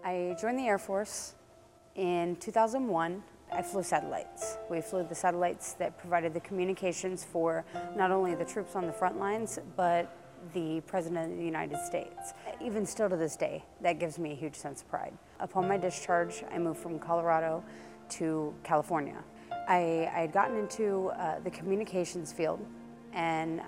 I joined the Air Force in 2001. I flew satellites. We flew the satellites that provided the communications for not only the troops on the front lines, but the President of the United States. Even still to this day, that gives me a huge sense of pride. Upon my discharge, I moved from Colorado to California. I had gotten into the communications field and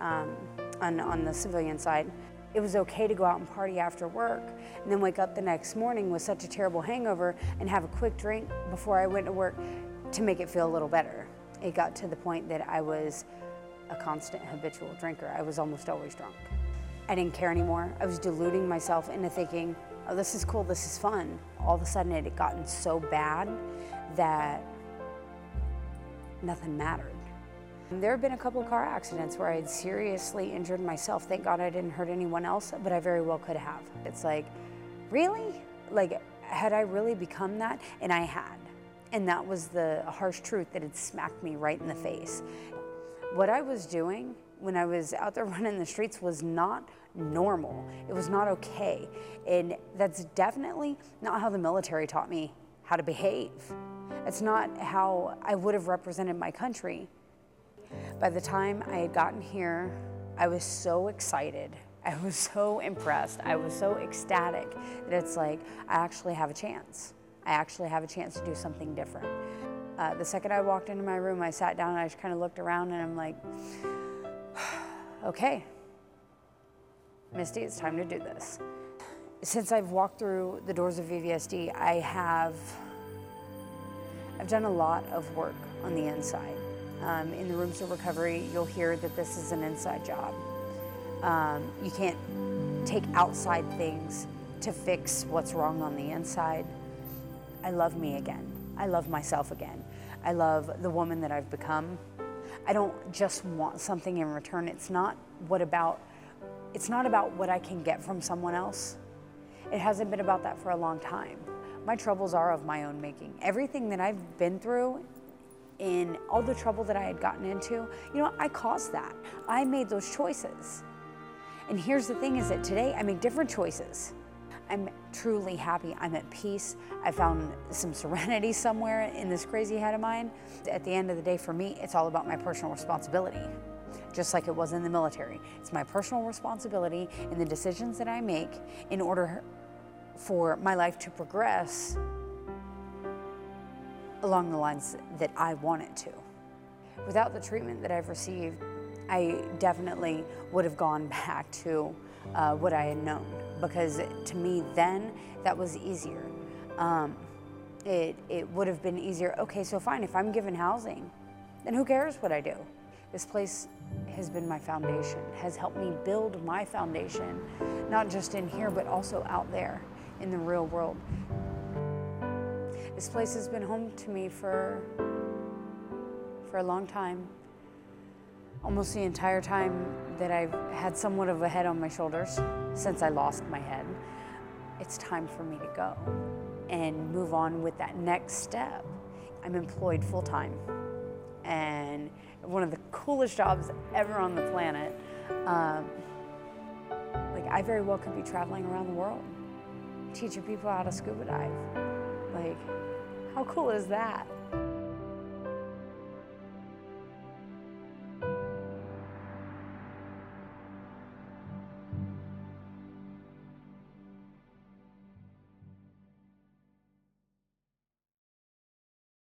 on the civilian side. It was okay to go out and party after work and then wake up the next morning with such a terrible hangover and have a quick drink before I went to work to make it feel a little better. It got to the point that I was a constant habitual drinker. I was almost always drunk. I didn't care anymore. I was deluding myself into thinking, oh, this is cool, this is fun. All of a sudden it had gotten so bad that nothing mattered. There have been a couple of car accidents where I had seriously injured myself. Thank God I didn't hurt anyone else, but I very well could have. It's like, really? Like, had I really become that? And I had. And that was the harsh truth that had smacked me right in the face. What I was doing when I was out there running the streets was not normal. It was not okay. And that's definitely not how the military taught me how to behave. It's not how I would have represented my country. By the time I had gotten here, I was so excited. I was so impressed. I was so ecstatic that it's like, I actually have a chance. I actually have a chance to do something different. The second I walked into my room, I sat down and I just kind of looked around and I'm like, okay, Misty, it's time to do this. Since I've walked through the doors of VVSD, I've done a lot of work on the inside. In the rooms of recovery, you'll hear that this is an inside job. You can't take outside things to fix what's wrong on the inside. I love me again. I love myself again. I love the woman that I've become. I don't just want something in return. It's not about what I can get from someone else. It hasn't been about that for a long time. My troubles are of my own making. Everything that I've been through, in all the trouble that I had gotten into, I caused that. I made those choices. And here's the thing is that today I make different choices. I'm truly happy. I'm at peace. I found some serenity somewhere in this crazy head of mine. At the end of the day, for me, it's all about my personal responsibility, just like it was in the military. It's my personal responsibility in the decisions that I make in order for my life to progress along the lines that I want it to. Without the treatment that I've received, I definitely would have gone back to what I had known, because to me then, that was easier. It would have been easier, okay, so fine, if I'm given housing, then who cares what I do? This place has been my foundation, has helped me build my foundation, not just in here, but also out there in the real world. This place has been home to me for a long time. Almost the entire time that I've had somewhat of a head on my shoulders since I lost my head. It's time for me to go and move on with that next step. I'm employed full-time and one of the coolest jobs ever on the planet. Like, I very well could be traveling around the world, teaching people how to scuba dive. Like, how cool is that?